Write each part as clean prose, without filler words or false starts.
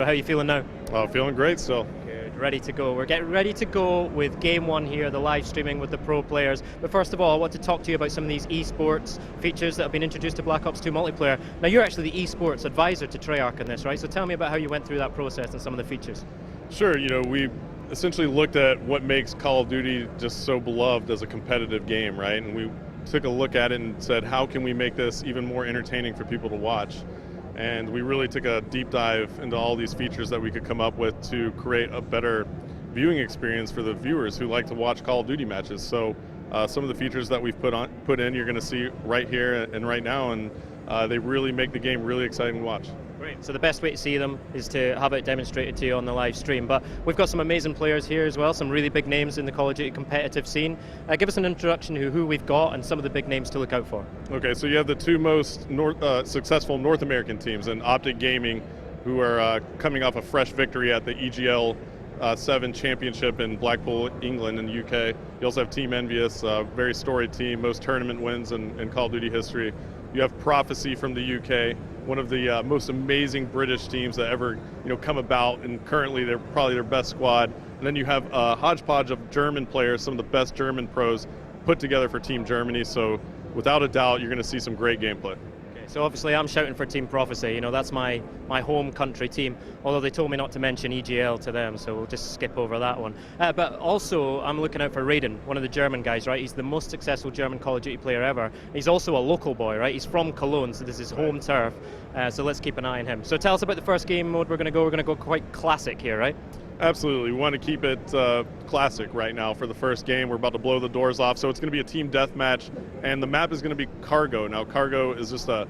How are you feeling now? Oh, feeling great still. Good, ready to go. We're getting ready to go with game one here, the live streaming with the pro players. But first of all, I want to talk to you about some of these esports features that have been introduced to Black Ops 2 multiplayer. Now, you're actually the esports advisor to Treyarch on this, right? So tell me about how you went through that process and some of the features. Sure, we essentially looked at what makes Call of Duty just so beloved as a competitive game, right? And we took a look at it and said, how can we make this even more entertaining for people to watch? And we really took a deep dive into all these features that we could come up with to create a better viewing experience for the viewers who like to watch Call of Duty matches. So some of the features that we've put in, you're going to see right here and right now, and they really make the game really exciting to watch. Great. So the best way to see them is to have it demonstrated to you on the live stream. But we've got some amazing players here as well, some really big names in the Call of Duty competitive scene. Give us an introduction to who we've got and some of the big names to look out for. Okay, so you have the two most successful North American teams in Optic Gaming, who are coming off a fresh victory at the EGL 7 championship in Blackpool, England, in the UK. You also have Team Envious, a very storied team, most tournament wins in Call of Duty history. You have Prophecy from the UK, one of the most amazing British teams that ever come about, and currently they're probably their best squad. And then you have a hodgepodge of German players, some of the best German pros put together for Team Germany. So without a doubt, you're going to see some great gameplay. So obviously I'm shouting for Team Prophecy, that's my home country team, although they told me not to mention EGL to them, so we'll just skip over that one. But also I'm looking out for Raiden, one of the German guys, right? He's the most successful German Call of Duty player ever. He's also a local boy, right? He's from Cologne, so this is home turf, so let's keep an eye on him. So tell us about the first game mode we're going to go quite classic here, right? Absolutely, we want to keep it classic right now for the first game. We're about to blow the doors off, so it's going to be a team deathmatch, and the map is going to be Cargo. Now Cargo is just a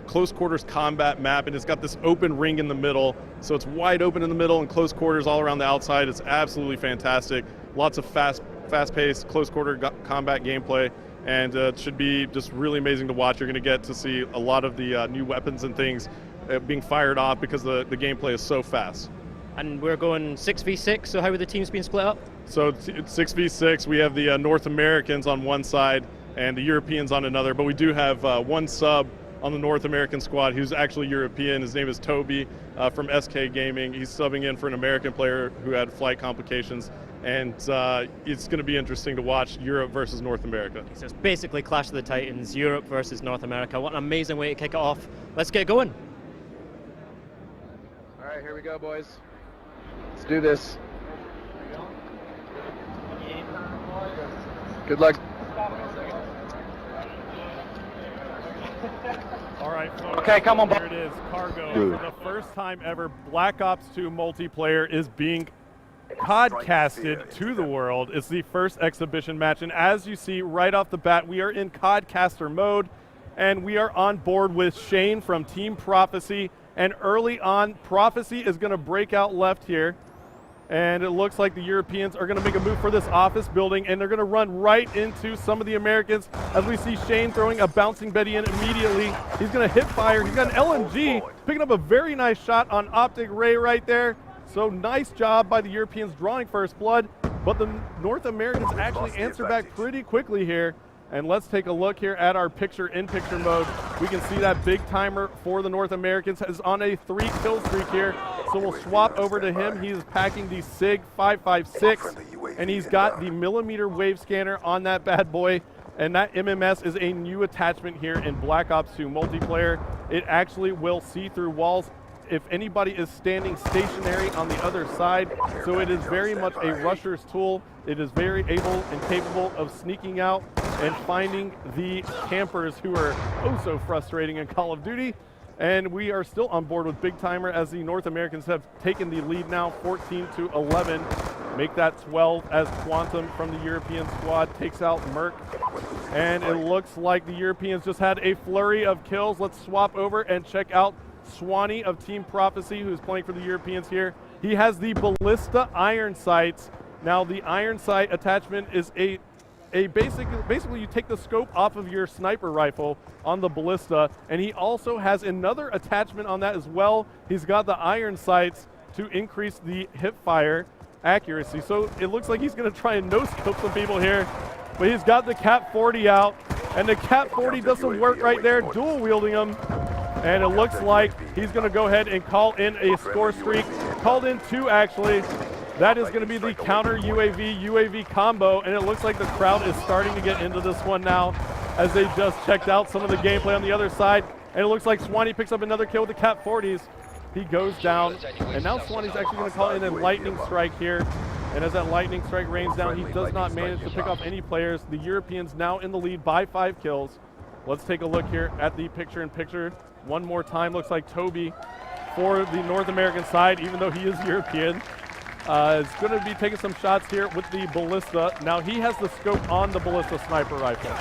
close quarters combat map, and it's got this open ring in the middle, so it's wide open in the middle and close quarters all around the outside. It's absolutely fantastic. Lots of fast-paced, close quarter combat gameplay, and it should be just really amazing to watch. You're going to get to see a lot of the new weapons and things being fired off because the gameplay is so fast. And we're going 6v6, so how are the teams being split up? So it's 6v6, we have the North Americans on one side and the Europeans on another, but we do have one sub on the North American squad who's actually European. His name is Toby from SK Gaming. He's subbing in for an American player who had flight complications, and it's going to be interesting to watch Europe versus North America. So it's basically Clash of the Titans, Europe versus North America. What an amazing way to kick it off. Let's get going. All right, here we go, boys. Let's do this. Good luck. All right, folks. Okay, come on. Here it is, Cargo. For the first time ever, Black Ops 2 multiplayer is being podcasted to the world. It's the first exhibition match, and as you see right off the bat, we are in Codcaster mode, and we are on board with Shane from Team Prophecy. And early on, Prophecy is going to break out left here. And it looks like the Europeans are going to make a move for this office building, and they're going to run right into some of the Americans as we see Shane throwing a bouncing Betty in immediately. He's going to hit fire. He's got an LMG, picking up a very nice shot on Optic Ray right there. So nice job by the Europeans drawing first blood, but the North Americans actually answer back pretty quickly here. And let's take a look here at our picture-in-picture mode. We can see that big timer for the North Americans is on a 3-kill streak here. So we'll swap over to him. He's packing the SIG 556, and he's got the millimeter wave scanner on that bad boy. And that MMS is a new attachment here in Black Ops 2 multiplayer. It actually will see through walls if anybody is standing stationary on the other side. So it is very much a rusher's tool. It is very able and capable of sneaking out and finding the campers who are oh so frustrating in Call of Duty. And we are still on board with Big Timer as the North Americans have taken the lead now, 14-11. Make that 12 as Quantum from the European squad takes out Merc. And it looks like the Europeans just had a flurry of kills. Let's swap over and check out Swanee of Team Prophecy, who's playing for the Europeans here. He has the Ballista iron sights. Now the iron sight attachment is basically you take the scope off of your sniper rifle on the Ballista, and he also has another attachment on that as well. He's got the iron sights to increase the hip fire accuracy. So it looks like he's going to try and no-scope some people here, but he's got the Cap 40 out, and the Cap 40 does some work right there, dual wielding him. And it looks like he's going to go ahead and call in a score streak. Called in 2, actually. That is going to be the counter UAV combo, and it looks like the crowd is starting to get into this one now as they just checked out some of the gameplay on the other side. And it looks like Swanee picks up another kill with the Cat 40s. He goes down, and now Swanee's actually going to call in a lightning strike here. And as that lightning strike rains down, he does not manage to pick off any players. The Europeans now in the lead by 5 kills. Let's take a look here at the picture-in-picture one more time. Looks like Toby for the North American side, even though he is European, is going to be taking some shots here with the ballista. Now he has the scope on the ballista sniper rifle.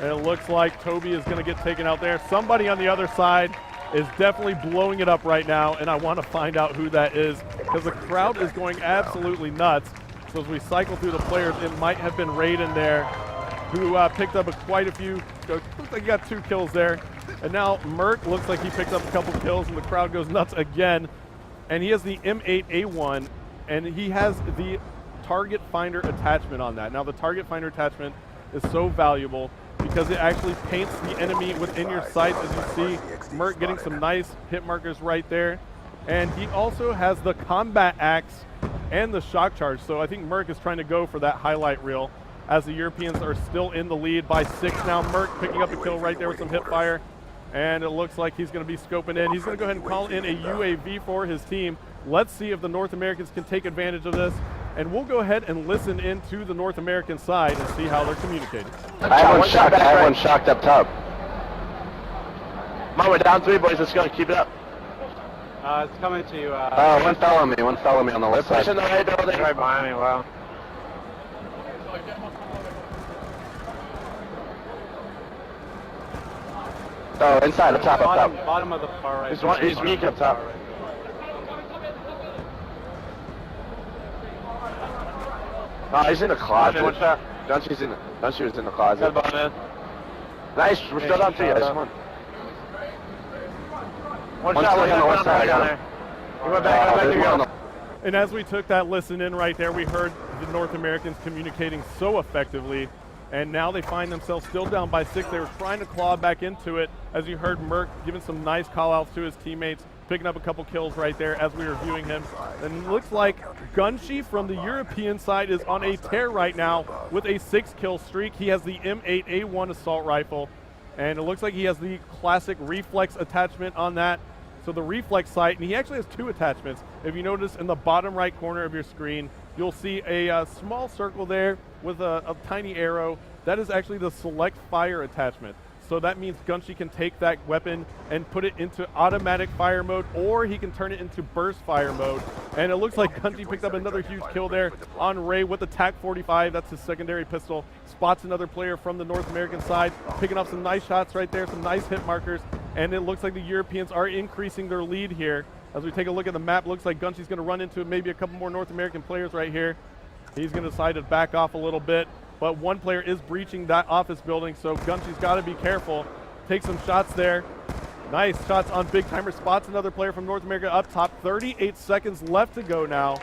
And it looks like Toby is going to get taken out there. Somebody on the other side is definitely blowing it up right now, and I want to find out who that is because the crowd is going absolutely nuts. So as we cycle through the players, it might have been Raiden there who picked up quite a few. Looks like he got 2 kills there. And now Merc looks like he picked up a couple kills, and the crowd goes nuts again. And he has the M8A1, and he has the target finder attachment on that. Now the target finder attachment is so valuable because it actually paints the enemy within your sights, as you see Merc getting some nice hit markers right there. And he also has the combat axe and the shock charge. So I think Merc is trying to go for that highlight reel as the Europeans are still in the lead by 6 now. Merc picking up a kill right there with some hip fire. And it looks like he's going to be scoping in. He's going to go ahead and call in a UAV for his team. Let's see if the North Americans can take advantage of this. And we'll go ahead and listen into the North American side and see how they're communicating. I have one shocked up top. Mom, we're down 3, boys. Let's go. Keep it up. It's coming to you. One fell on me on the left side. Pushing the right building. Right behind me, wow. Oh, inside, up top. Bottom of the far right. He's weak up top. Oh, he's in the closet. Dunshie's in the closet. Nice, we're still down 3, guys. Come on. One shot on the west side. Down there. He went back. And as we took that listen in right there, we heard the North Americans communicating so effectively. And now they find themselves still down by 6. They were trying to claw back into it. As you heard Merc giving some nice call-outs to his teammates, picking up a couple kills right there as we were viewing him. And it looks like Gunshi from the European side is on a tear right now with a 6-kill streak. He has the M8A1 assault rifle, and it looks like he has the classic reflex attachment on that. So the reflex sight, and he actually has 2 attachments. If you notice in the bottom right corner of your screen, you'll see a small circle there with a tiny arrow. That is actually the select fire attachment. So that means Gunshi can take that weapon and put it into automatic fire mode, or he can turn it into burst fire mode. And it looks like Gunshi picked up another huge kill there on Ray with the TAC-45. That's his secondary pistol. Spots another player from the North American side, picking up some nice shots right there, some nice hit markers. And it looks like the Europeans are increasing their lead here. As we take a look at the map, looks like Gunshi's going to run into maybe a couple more North American players right here. He's going to decide to back off a little bit. But one player is breaching that office building, so Gunshi's got to be careful. Take some shots there. Nice shots on Big Timer. Spots another player from North America up top. 38 seconds left to go now.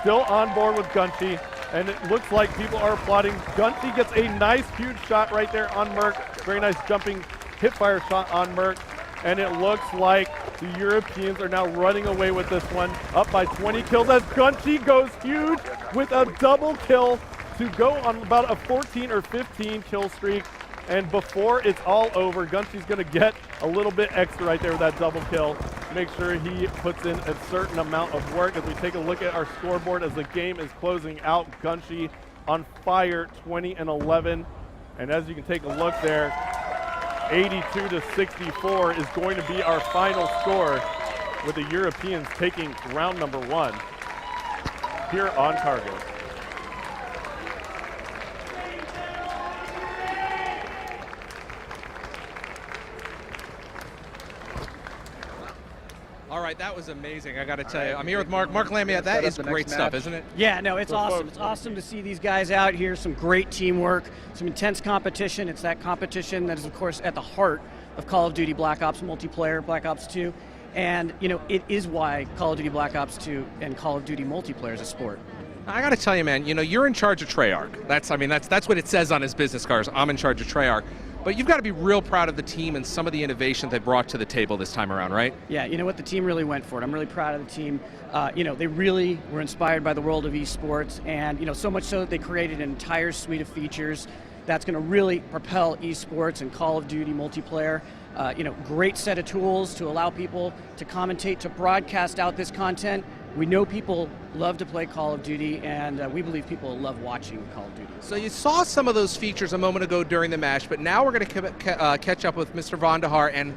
Still on board with Gunshi, and it looks like people are applauding. Gunshi gets a nice, huge shot right there on Merc. Very nice jumping hip-fire shot on Merc. And it looks like the Europeans are now running away with this one. Up by 20 kills as Gunshi goes huge with a double kill to go on about a 14 or 15 kill streak. And before it's all over, Gunshi's going to get a little bit extra right there with that double kill. Make sure he puts in a certain amount of work as we take a look at our scoreboard as the game is closing out. Gunshi on fire, 20-11. And as you can take a look there, 82-64 is going to be our final score, with the Europeans taking round number 1 here on Cargo. All right, that was amazing. I got to tell you, I'm here with Mark. Mark Lamia, that is great stuff, isn't it? Yeah, no, it's awesome. It's awesome to see these guys out here. Some great teamwork, some intense competition. It's that competition that is, of course, at the heart of Call of Duty Black Ops multiplayer, Black Ops 2. And, you know, it is why Call of Duty Black Ops 2 and Call of Duty multiplayer is a sport. I got to tell you, man, you know, you're in charge of Treyarch. That's what it says on his business cards. I'm in charge of Treyarch. but you've got to be real proud of the team and some of the innovation they brought to the table this time around, right? Yeah, you know what, the team really went for it. I'm really proud of the team. You know, they really were inspired by the world of esports, and you know, so much so that they created an entire suite of features that's going to really propel esports and Call of Duty multiplayer. You know, great set of tools to allow people to commentate, to broadcast out this content. We know people love to play Call of Duty, and we believe people love watching Call of Duty. So you saw some of those features a moment ago during the match, but now we're going to catch up with Mr. Von der Haar and